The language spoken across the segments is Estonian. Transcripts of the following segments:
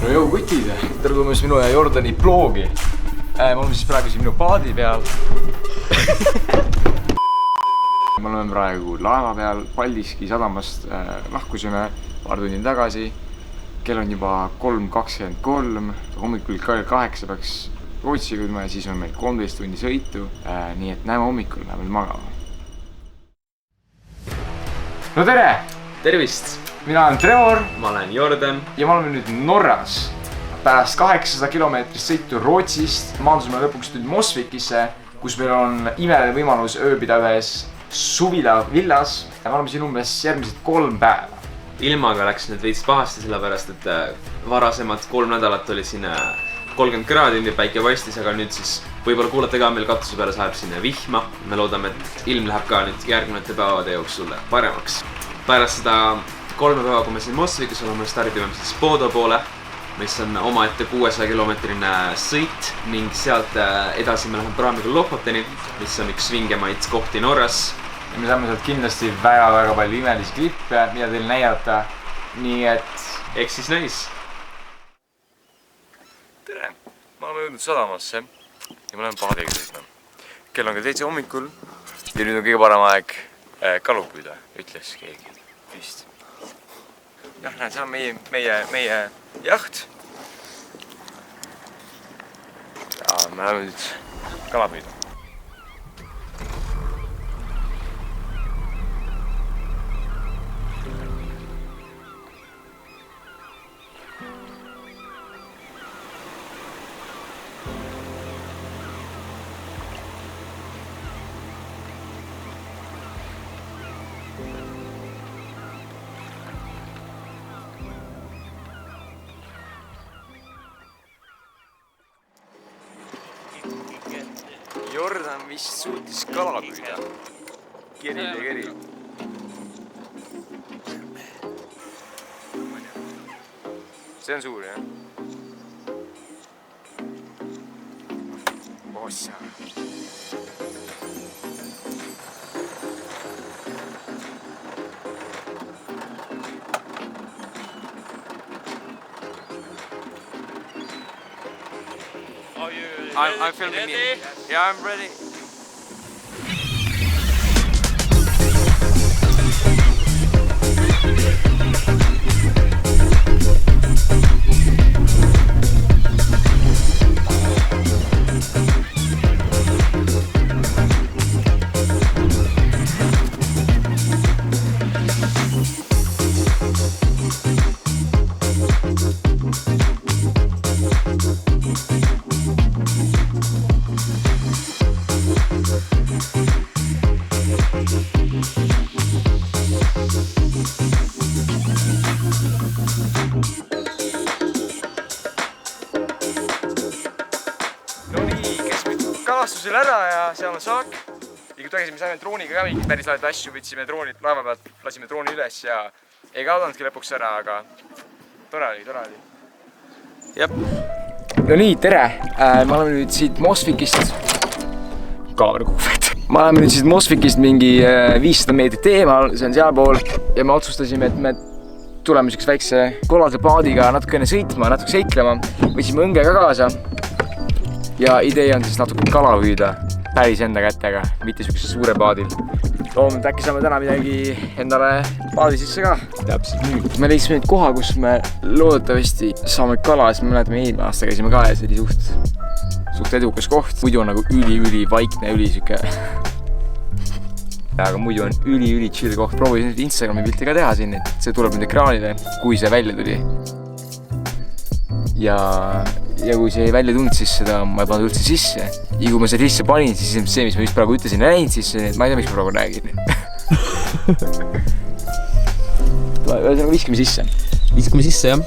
No jõu kutid, tere tulemast minu ja Jordani bloogi. Me oleme siis praegu siin minu paadi peal. Me oleme praegu laeva peal Paldiski sadamast, lahkusime paar tundi tagasi. Kell on juba 3:23, hommikul kell 8 peaks Rootsi jõudma ja siis on meil 13 tundi sõitu. Nii et näeme hommikul, läheme magama. No tere! Tervist! Mina olen Trevor. Ma olen Jordan. Ja me oleme nüüd Norras. Pärast 800 kilomeetrist sõitu Rootsist maandusime lõpuks nüüd Mosvikisse, kus meil on imeline võimalus ööbida ühes suvila villas. Ja me oleme siin umbes järgmised 3 päeva. Ilmaga läks nüüd veits pahasti, sellepärast et varasemad 3 nädalat oli siin 30 kraadi, nii päike paistis, aga nüüd siis võib-olla kuulete ka meil katuse peale sajab sinna vihma. Me loodame, et ilm läheb ka nüüd järgnevate päevade jooksul paremaks. Pärast seda 3 päeva, kui me siin Mosvikis oleme, stardime siis Bodo poole, mis on omaette 600 kilomeetrine sõit ning sealt edasi me läheme praamiga Lofoteni, mis on üks vingemaid kohti Norras. Ja me saame sealt kindlasti väga palju imelisi klippe, mida teil näidata. Nii et eks siis näis. Tere! Ma oleme jõudnud sadamasse ja me oleme paadiga sõitma. Kell on kell 7 hommikul ja nüüd on kõige parem aeg kalu püüda, ütles keegi vist. Jah, näed, see on meie jaht. Ja me läheme nüüd kala püüda. Jordan vist suutis kala püüda. Keril ja keril. See on suur, jah? Ossa. I'm filming it. Yeah, I'm ready. Kalastusel ära ja seal on saak. Ja kui tagasi me saime drooniga ka mingid päris lahed asju, võtsime droonid laeva pealt, lasime drooni üles ja ei kaudanudki lõpuks ära, aga tore oli. Jep. No nii, tere! Me oleme nüüd siit Mosvikist. Kaamera kuhvet. Me oleme nüüd siit Mosvikist mingi 500 meetrit eemal, see on sealpool. Ja me otsustasime, et me tuleme siukse väikse kolase paadiga natukene sõitma, natuke seiklema. Võtsime õnge ka kaasa. Ja idee on siis natuke kala püüda päris enda kätega, mitte siukse suure paadil. Loomalt äkki saame täna midagi endale paadi sisse ka. Täpselt nüüd. Me leidsime nüüd koha, kus me loodetavasti saame kala, sest me mäletame eelmine aasta käisime ka ja see oli suht edukas koht. Muidu on nagu üli vaikne, siuke. Aga muidu on üli chill koht. Proovisin nüüd Instagrami pilti ka teha siin, et see tuleb nüüd ekraanile, kui see välja tuli. Ja kui see ei välja tulnud, siis seda ma ei pannud üldse sisse. Ja kui ma seda sisse panin, siis see, mis ma just praegu ütlesin, ei näinud sisse, nii et ma ei tea, miks ma praegu räägin. Ühesõnaga viskame sisse. Viskame sisse, jah.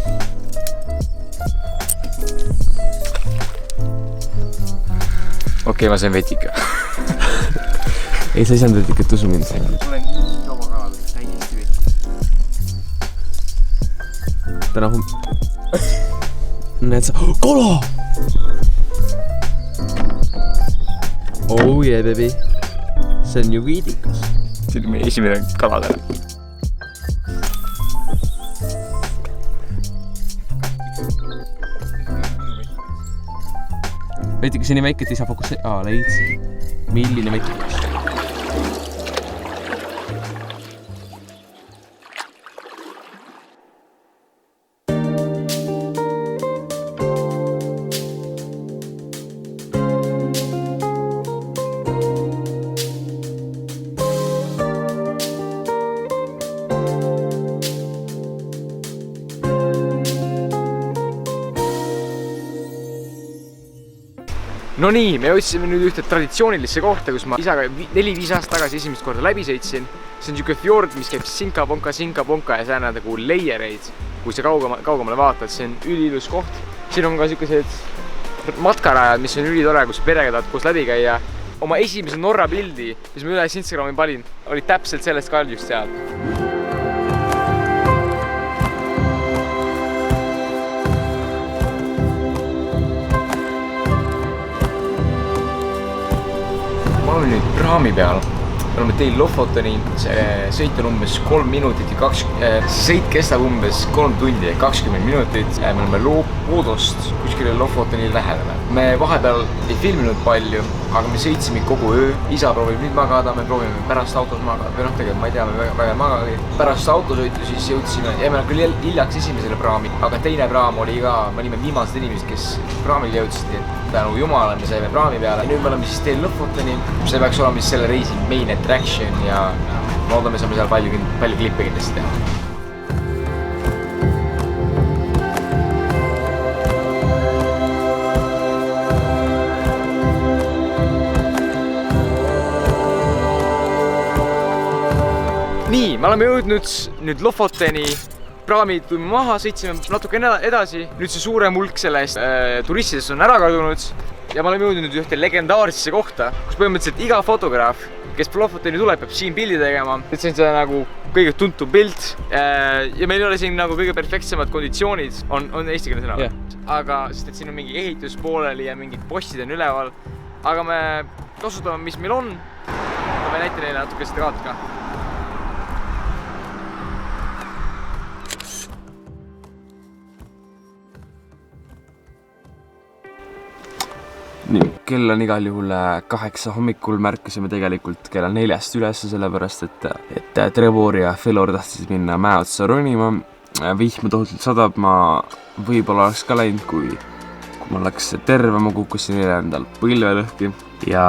Okei, ma sain vetika. Ei, sa ei saanud vetikat, usu mind. Tulen nii kaua kalal, täiesti vetika. Täna näed sa... Kala! Oh yeah, baby. See on ju viidikas. See oli meie esimene kala täna. veidike see nii väike, et ei saa leidsin. Milline väike. No nii, me jõudsime nüüd ühte traditsioonilisse kohta, kus ma isaga 4-5 aastat tagasi esimest korda läbi sõitsin. See on niisugune fjord, mis käib sinka-ponka ja see on nagu leiereid, kui sa kaugemale vaatad. See on üliilus koht. Siin on ka niisugused matkarajad, mis on ülitore, kus perega tahad koos läbi käia. Oma esimese Norra pildi, mis ma üles Instagrami palin, oli täpselt sellest kaljust seal. Me oleme nüüd praami peal. Me oleme teil Lofotoni. See sõit on umbes 3 minutit ja sõit kestab umbes 3 tundi ja 20 minutit. Me oleme Loodost kuskile Lofotoni lähedale. Me vahepeal ei filminud palju, aga me sõitsime kogu öö. Isa proovib nüüd magada, me proovime pärast autos magada. Või tegelikult ma ei tea, me väga magagi. Pärast autosõitu siis jõudsime. Ja me oleme küll hiljaks esimesele praami, aga teine praam oli ka, me olime viimased inimesed, kes praamil jõudsid. Tänu Jumala me saime praami peale. Nüüd me oleme siis teel Lofotoni. See peaks olema siis selle reisi main attraction ja loodame saame seal palju klippe kindlasti teha. Nii, me oleme jõudnud nüüd Lofotoni. Praamid tulime maha, sõitsime natuke edasi. Nüüd see suurem hulk sellest turistidest on ära kadunud. Ja me oleme jõudnud nüüd ühte legendaarsesse kohta, kus põhimõtteliselt iga fotograaf, kes Lofotoni tuleb, peab siin pildi tegema. See on see nagu kõige tuntum pilt. Ja meil ei ole siin nagu kõige perfektsemad konditsioonid. On eestikeelne sõna. Aga sest et siin on mingi ehitus pooleli ja mingid postid on üleval. Aga me kasutame, mis meil on. Ma näitan neile natuke seda kaart ka. Nii, kell on igal juhul 8 hommikul, märkasime tegelikult kella 4-st üles, sellepärast et Trevor ja Felor tahtsid minna mäe otsa ronima. Vihma tohutult sadab, ma võib-olla oleks ka läinud, kui ma oleks terve, ma kukkusin endal põlve lõhki. Ja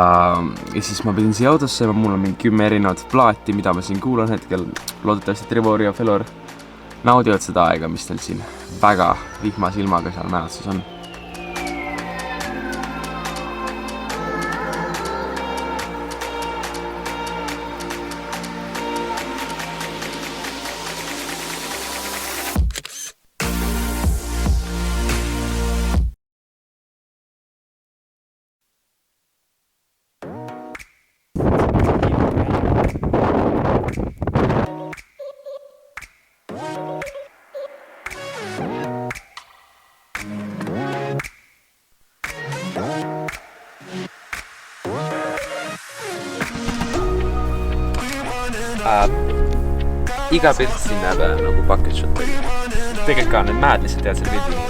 siis ma pidin siia autosse, mul on mingi 10 erinevat plaati, mida ma siin kuulan hetkel. Loodetavasti Trevor ja Felor naudivad seda aega, mis teil siin väga vihma silmaga seal mäe otsas on. Iga pilt siin näeb nagu bucket shot oli. Tegelikult ka need mäed lihtsalt tead selle pildi.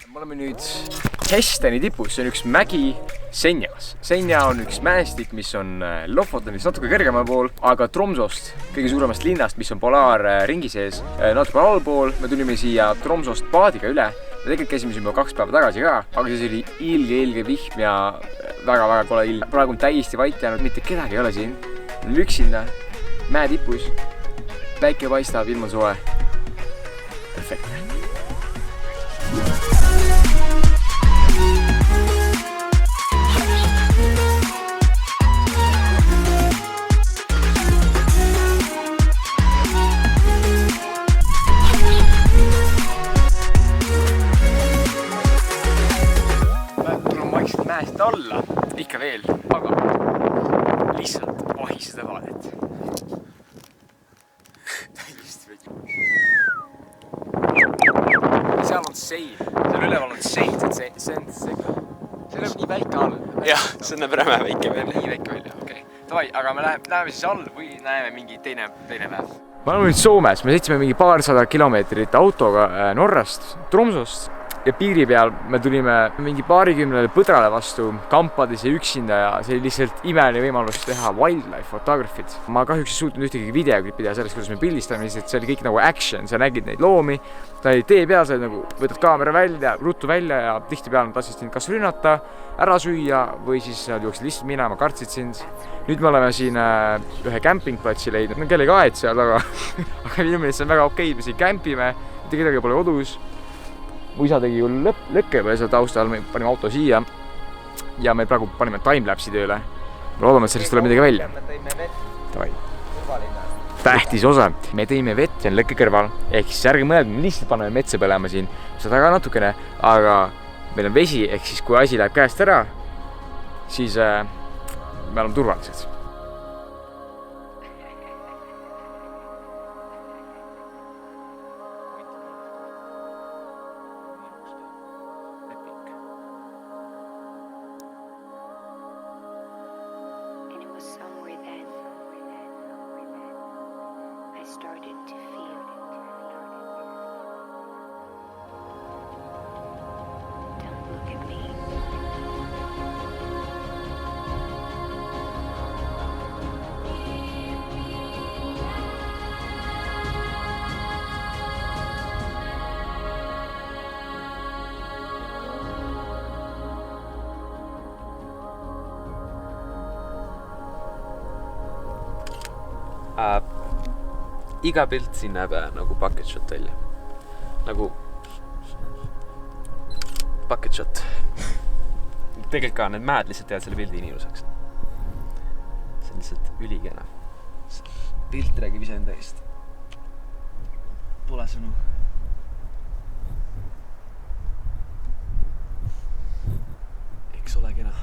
Me oleme nüüd Hesteni tipus, see on üks mägi Senjas. Senja on üks mäestik, mis on Lofotonist natuke kõrgemal pool, aga Tromsost, kõige suuremast linnast, mis on polaarringi sees, natuke allpool. Me tulime siia Tromsost paadiga üle. Me tegelikult käisime siin 2 päeva tagasi ka, aga siis oli ilge vihm ja väga kole ilm. Praegu on täiesti vait jäänud, mitte kedagi ei ole siin. Lüksinda, mäe tipus, päike paistab, ilm on soe. Perfektne. mäest alla, ikka ikka veel, aga lihtsalt vahistada vaadet. Seal on sein, seal üleval on sein, see näeb nii väike all. jah, see näeb räme väike välja. Nii väike välja, okei. Davai, aga me läheme siis all või näeme mingi teine päev? Me oleme nüüd Soomes, me sõitsime mingi paarsada kilomeetrit autoga Norrast, Tromsost ja piiri peal me tulime mingi paarikümnele põdrale vastu kampades ja üksinda ja see oli lihtsalt imeline võimalus teha wildlife photography't. Ma kahjuks ei suutnud ühtegi videoklippi teha sellest, kuidas me pildistame, lihtsalt see oli kõik nagu action, sa nägid neid loomi, ta oli tee peal, sa nagu võtad kaamera välja, ruttu välja ja tihtipeale nad tahtsid sind kas rünnata, ära süüa või siis nad jooksid lihtsalt minema, kartsid sind. Nüüd me oleme siin ühe campingplatsi leidnud, no kellegi aed seal, aga minu meelest see on väga okei, me siin campime, mitte kedagi pole kodus. Mu isa tegi ju lõkke peale seal taustal, me panime auto siia ja me praegu panime timelapsi tööle. Me loodame, et sellest tuleb midagi välja. Tähtis osa. Me tõime vett ja lõkke kõrval, ehk siis ärge mõelda, me lihtsalt paneme metsa põlema siin. Seda taga natukene, aga meil on vesi, ehk siis kui asi läheb käest ära, siis me oleme turvalised. Iga pilt siin näeb nagu bucket shot välja. Nagu bucket shot. Tegelikult ka need mäed lihtsalt teevad selle pildi inimeseks. See on lihtsalt ülikena. Pilt räägib ise enda eest. Pole sõnu. Eks ole kena.